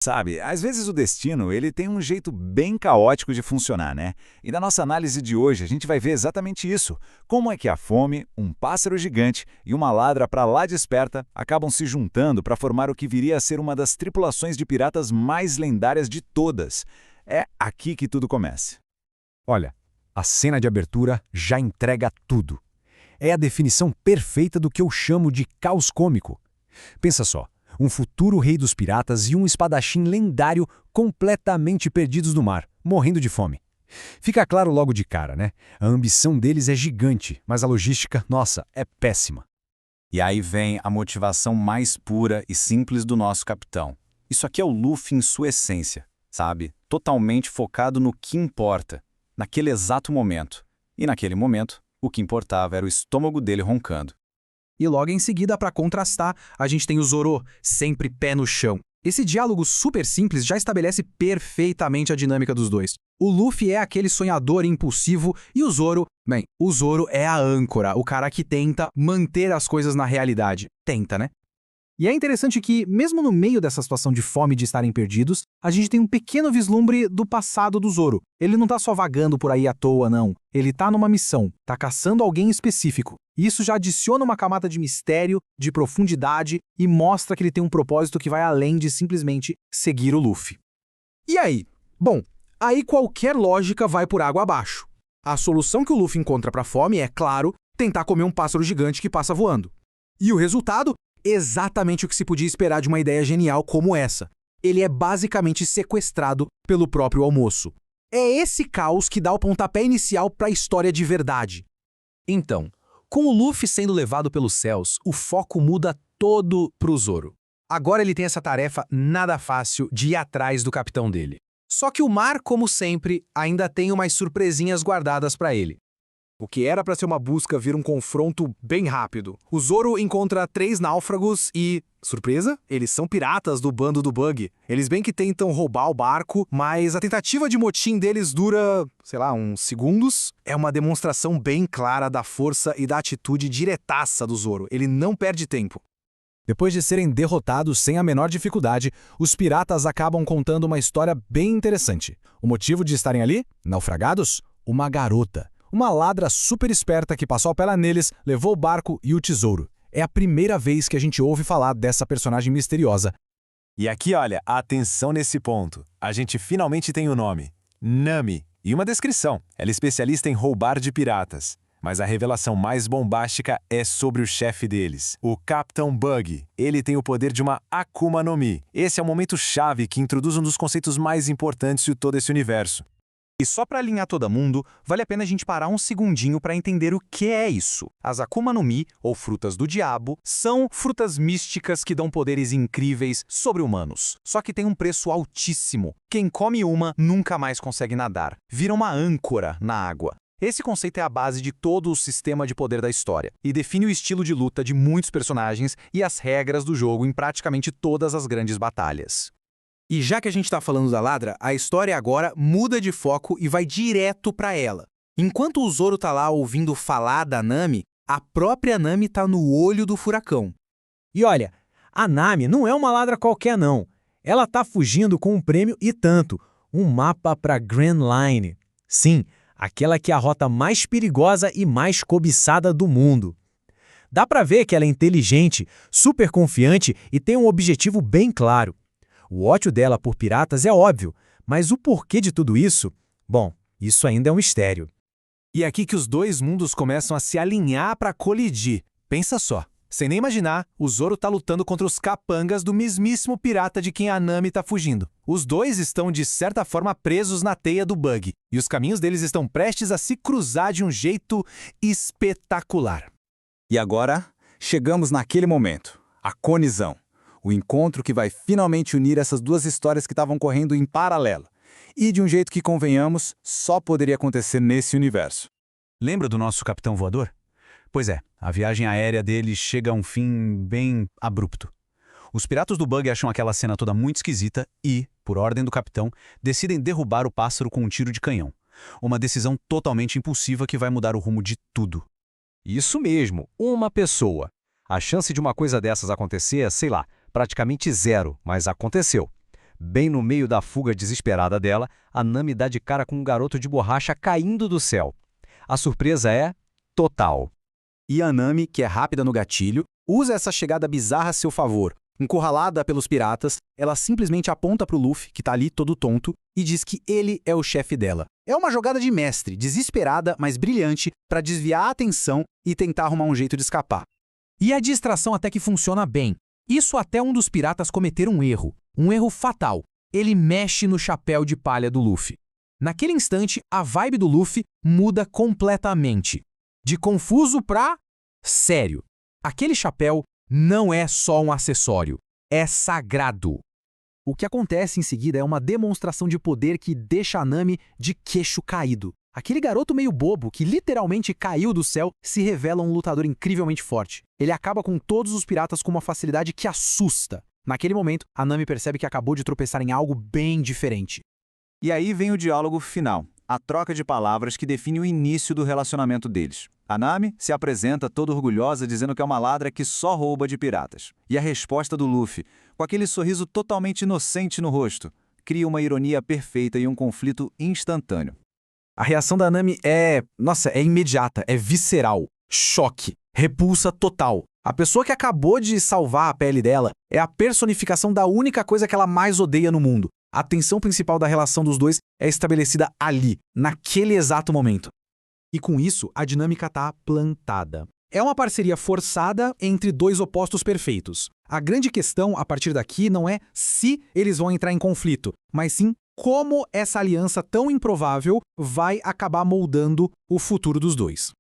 Sabe, às vezes o destino, ele tem um jeito bem caótico de funcionar, né? E na nossa análise de hoje, a gente vai ver exatamente isso. Como é que a fome, um pássaro gigante e uma ladra pra lá desperta acabam se juntando para formar o que viria a ser uma das tripulações de piratas mais lendárias de todas. É aqui que tudo começa. Olha, a cena de abertura já entrega tudo. É a definição perfeita do que eu chamo de caos cômico. Pensa só, um futuro rei dos piratas e um espadachim lendário completamente perdidos no mar, morrendo de fome. Fica claro logo de cara, né? A ambição deles é gigante, mas a logística, nossa, é péssima. E aí vem a motivação mais pura e simples do nosso capitão. Isso aqui é o Luffy em sua essência, sabe? Totalmente focado no que importa, naquele exato momento. E naquele momento, o que importava era o estômago dele roncando. E logo em seguida, para contrastar, a gente tem o Zoro, sempre pé no chão. Esse diálogo super simples já estabelece perfeitamente a dinâmica dos dois. O Luffy é aquele sonhador impulsivo e o Zoro é a âncora, o cara que tenta manter as coisas na realidade. Tenta, né? E é interessante que, mesmo no meio dessa situação de fome de estarem perdidos, a gente tem um pequeno vislumbre do passado do Zoro. Ele não tá só vagando por aí à toa, não. Ele tá numa missão, tá caçando alguém específico. Isso já adiciona uma camada de mistério, de profundidade e mostra que ele tem um propósito que vai além de simplesmente seguir o Luffy. E aí? Bom, aí qualquer lógica vai por água abaixo. A solução que o Luffy encontra pra fome é, claro, tentar comer um pássaro gigante que passa voando. E o resultado? Exatamente o que se podia esperar de uma ideia genial como essa. Ele é basicamente sequestrado pelo próprio almoço. É esse caos que dá o pontapé inicial para a história de verdade. Então, com o Luffy sendo levado pelos céus, o foco muda todo pro Zoro. Agora ele tem essa tarefa nada fácil de ir atrás do capitão dele. Só que o mar, como sempre, ainda tem umas surpresinhas guardadas para ele. O que era para ser uma busca vira um confronto bem rápido. O Zoro encontra 3 náufragos e... surpresa? Eles são piratas do bando do Bug. Eles bem que tentam roubar o barco, mas a tentativa de motim deles dura, uns segundos. É uma demonstração bem clara da força e da atitude diretaça do Zoro. Ele não perde tempo. Depois de serem derrotados sem a menor dificuldade, os piratas acabam contando uma história bem interessante. O motivo de estarem ali? Naufragados? Uma garota. Uma ladra super esperta que passou a perna neles, levou o barco e o tesouro. É a primeira vez que a gente ouve falar dessa personagem misteriosa. E aqui, olha, atenção nesse ponto. A gente finalmente tem o nome. Nami. E uma descrição. Ela é especialista em roubar de piratas. Mas a revelação mais bombástica é sobre o chefe deles, o Capitão Bug. Ele tem o poder de uma Akuma no Mi. Esse é o momento chave que introduz um dos conceitos mais importantes de todo esse universo. E só para alinhar todo mundo, vale a pena a gente parar um segundinho para entender o que é isso. As Akuma no Mi, ou frutas do diabo, são frutas místicas que dão poderes incríveis sobre-humanos. Só que tem um preço altíssimo. Quem come uma nunca mais consegue nadar. Vira uma âncora na água. Esse conceito é a base de todo o sistema de poder da história e define o estilo de luta de muitos personagens e as regras do jogo em praticamente todas as grandes batalhas. E já que a gente está falando da ladra, a história agora muda de foco e vai direto para ela. Enquanto o Zoro tá lá ouvindo falar da Nami, a própria Nami tá no olho do furacão. E olha, a Nami não é uma ladra qualquer não. Ela tá fugindo com um prêmio e tanto, um mapa para Grand Line. Sim, aquela que é a rota mais perigosa e mais cobiçada do mundo. Dá para ver que ela é inteligente, super confiante e tem um objetivo bem claro. O ódio dela por piratas é óbvio, mas o porquê de tudo isso? Bom, isso ainda é um mistério. E é aqui que os dois mundos começam a se alinhar para colidir. Pensa só, sem nem imaginar, o Zoro tá lutando contra os capangas do mesmíssimo pirata de quem a Nami tá fugindo. Os dois estão de certa forma presos na teia do Bug, e os caminhos deles estão prestes a se cruzar de um jeito espetacular. E agora, chegamos naquele momento, a colisão. O encontro que vai finalmente unir essas duas histórias que estavam correndo em paralelo. E de um jeito que, convenhamos, só poderia acontecer nesse universo. Lembra do nosso capitão voador? Pois é, a viagem aérea dele chega a um fim bem abrupto. Os piratas do Bug acham aquela cena toda muito esquisita e, por ordem do capitão, decidem derrubar o pássaro com um tiro de canhão. Uma decisão totalmente impulsiva que vai mudar o rumo de tudo. Isso mesmo, uma pessoa. A chance de uma coisa dessas acontecer é, praticamente zero, mas aconteceu. Bem no meio da fuga desesperada dela, a Nami dá de cara com um garoto de borracha caindo do céu. A surpresa é total. E a Nami, que é rápida no gatilho, usa essa chegada bizarra a seu favor. Encurralada pelos piratas, ela simplesmente aponta para o Luffy, que tá ali todo tonto, e diz que ele é o chefe dela. É uma jogada de mestre, desesperada, mas brilhante, para desviar a atenção e tentar arrumar um jeito de escapar. E a distração até que funciona bem. Isso até um dos piratas cometer um erro fatal. Ele mexe no chapéu de palha do Luffy. Naquele instante, a vibe do Luffy muda completamente. De confuso pra sério. Aquele chapéu não é só um acessório, é sagrado. O que acontece em seguida é uma demonstração de poder que deixa a Nami de queixo caído. Aquele garoto meio bobo, que literalmente caiu do céu, se revela um lutador incrivelmente forte. Ele acaba com todos os piratas com uma facilidade que assusta. Naquele momento, a Nami percebe que acabou de tropeçar em algo bem diferente. E aí vem o diálogo final, a troca de palavras que define o início do relacionamento deles. A Nami se apresenta toda orgulhosa dizendo que é uma ladra que só rouba de piratas. E a resposta do Luffy, com aquele sorriso totalmente inocente no rosto, cria uma ironia perfeita e um conflito instantâneo. A reação da Nami é imediata, é visceral, choque, repulsa total. A pessoa que acabou de salvar a pele dela é a personificação da única coisa que ela mais odeia no mundo. A tensão principal da relação dos dois é estabelecida ali, naquele exato momento. E com isso, a dinâmica tá plantada. É uma parceria forçada entre dois opostos perfeitos. A grande questão, a partir daqui, não é se eles vão entrar em conflito, mas sim como essa aliança tão improvável vai acabar moldando o futuro dos dois.